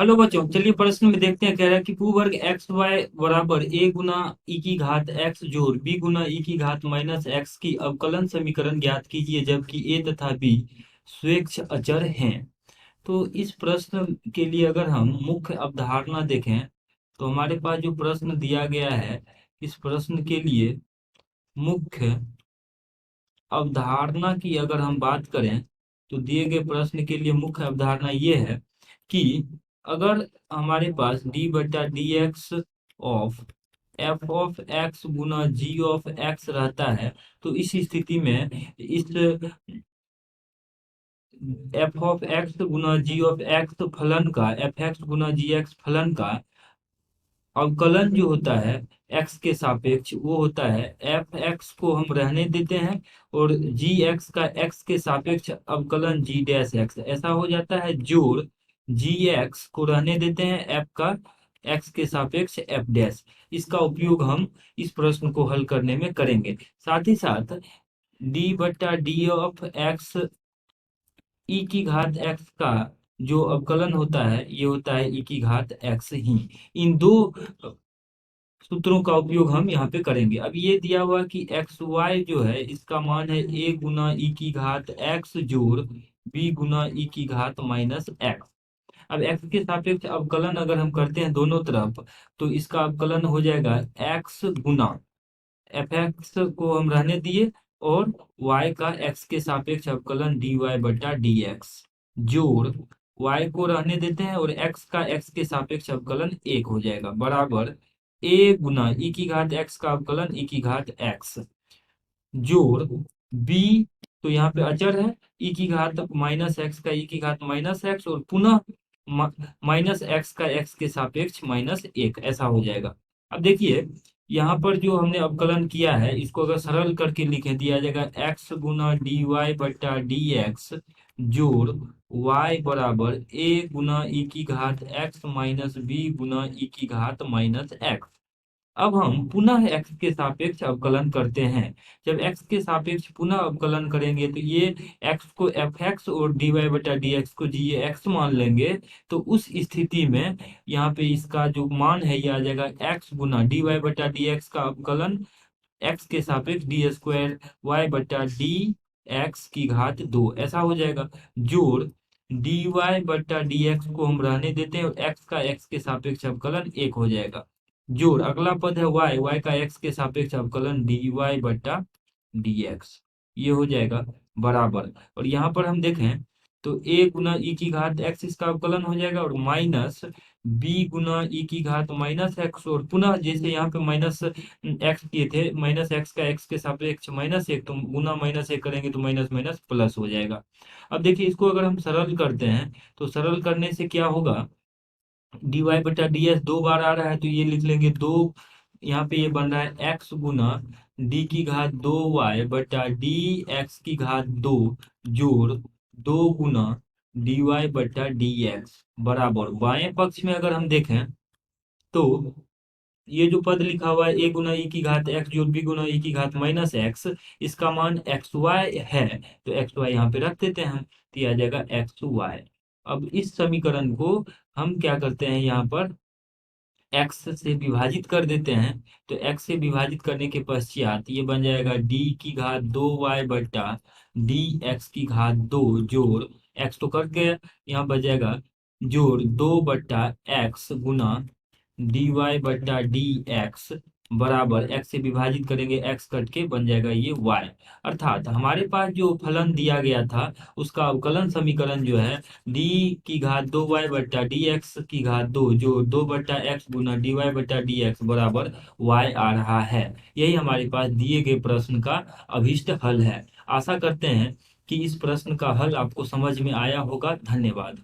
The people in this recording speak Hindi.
हेलो बच्चों, चलिए प्रश्न में देखते हैं। कह रहा है कि भूवर्ग एक्स वाई बराबर ए गुना ई की घात एक्स जोड़ बी गुना ई की घात माइनस एक्स की अवकलन समीकरण ज्ञात कीजिए, जबकि ए तथा बी स्वेच्छ अचर हैं। तो इस प्रश्न के लिए अगर हम मुख्य अवधारणा देखें तो हमारे पास जो प्रश्न दिया गया है, इस प्रश्न के लिए मुख्य अवधारणा की अगर हम बात करें तो दिए गए प्रश्न के लिए मुख्य अवधारणा ये है कि अगर हमारे पास डी बटा D X of F of X गुना जी ऑफ एक्स रहता है, तो इस स्थिति में इस एफ ऑफ एक्स गुना जी ऑफ एक्स फलन का एफ एक्स गुना जी एक्स फलन का अवकलन जो होता है एक्स के सापेक्ष, वो होता है एफ एक्स को हम रहने देते हैं और जी एक्स का एक्स के सापेक्ष अवकलन जी डैश एक्स ऐसा हो जाता है, जोड़ जी एक्स को रहने देते हैं एफ का एक्स के सापेक्ष एफ डैश। इसका उपयोग हम इस प्रश्न को हल करने में करेंगे। साथ ही साथ डी बट्टा डी ऑफ एक्स ई की घात एक्स का जो अवकलन होता है ये होता है ई की घात एक्स ही। इन दो सूत्रों का उपयोग हम यहाँ पे करेंगे। अब ये दिया हुआ कि एक्स वाई जो है इसका मान है ए गुना ई की घात एक्स जोड़ बी गुना ई की घात माइनस एक्स। अब एक्स के सापेक्ष अवकलन अगर हम करते हैं दोनों तरफ, तो इसका अवकलन हो जाएगा एक्स गुना एफ एक्स को हम रहने दिए और y का x के सापेक्ष अवकलन dy बटा dx जोड़ y को रहने देते हैं और x का x के सापेक्ष अवकलन 1 हो जाएगा, बराबर a गुना e की घात x का अवकलन e की घात x जोड़ b, तो यहाँ पे अचर है e की घात माइनस एक्स का e की घात माइनस एक्स और पुनः माइनस एक्स का x के सापेक्ष माइनस 1 ऐसा हो जाएगा। अब देखिए यहाँ पर जो हमने अवकलन किया है इसको अगर सरल करके लिखे दिया जाएगा x गुना डी वाई बटा डी एक्स जोड़ y बराबर a गुना ई की घात x माइनस बी गुना ई की घात माइनस एक्स। अब हम पुनः x के सापेक्ष अवकलन करते हैं। जब x के सापेक्ष पुनः अवकलन करेंगे तो ये x को एफ एक्स और डी वाई बटा डी एक्स को जी एक्स मान लेंगे, तो उस स्थिति में यहाँ पे इसका जो मान है ये आ जाएगा x गुना डी वाई बटा डी एक्स का अवकलन x के सापेक्ष डी स्क्वायर वाई बटा डी एक्स की घात 2 ऐसा हो जाएगा, जोड़ डी वाई बटा डी एक्स को हम रहने देते हैं और x का x के सापेक्ष अवकलन 1 हो जाएगा, जोड़ अगला पद है y का x के सापेक्ष अवकलन डी वाई बटा डी एक्स, ये हो जाएगा बराबर। और यहाँ पर हम देखें तो a गुना ई की घात x इसका अवकलन हो जाएगा और माइनस b गुना ई की घात माइनस एक्स और पुनः जैसे यहाँ पे माइनस एक्स किए थे माइनस एक्स का एक्स के सापेक्ष माइनस 1, तो गुना माइनस 1 करेंगे तो माइनस माइनस प्लस हो जाएगा। अब देखिए इसको अगर हम सरल करते हैं तो सरल करने से क्या होगा, डी वाई बटा डी एस 2 बार आ रहा है तो ये लिख लेंगे 2, यहाँ पे ये बन रहा है एक्स गुना डी की घात 2 y बटा डी एक्स की घात 2 जोड़ 2 गुना डी वाई बटा डी एक्स बराबर बाएं पक्ष में अगर हम देखें तो ये जो पद लिखा हुआ है ए गुना ई की घात एक्स जोड़ बी गुना ई की घात माइनस एक्स, इसका मान एक्स वाई है तो एक्स वाई यहाँ पे रख देते हैं हम, तो ये आ जाएगा एक्स वाई। अब इस समीकरण को हम क्या करते हैं, यहाँ पर x से विभाजित कर देते हैं। तो x से विभाजित करने के पश्चात ये बन जाएगा d की घात 2 y बटा डी एक्स की घात 2 जोड़ x तो कट गया, यहाँ बच जाएगा जोड़ 2 बट्टा एक्स गुना डी वाई बट्टा डी एक्स बराबर x से विभाजित करेंगे x कट के बन जाएगा ये y। अर्थात हमारे पास जो फलन दिया गया था उसका अवकलन समीकरण जो है d की घात 2 y बट्टा डी एक्स की घात 2 जो 2 बट्टा एक्स गुना डी वाई बट्टा डी एक्स बराबर y आ रहा है। यही हमारे पास दिए गए प्रश्न का अभीष्ट हल है। आशा करते हैं कि इस प्रश्न का हल आपको समझ में आया होगा। धन्यवाद।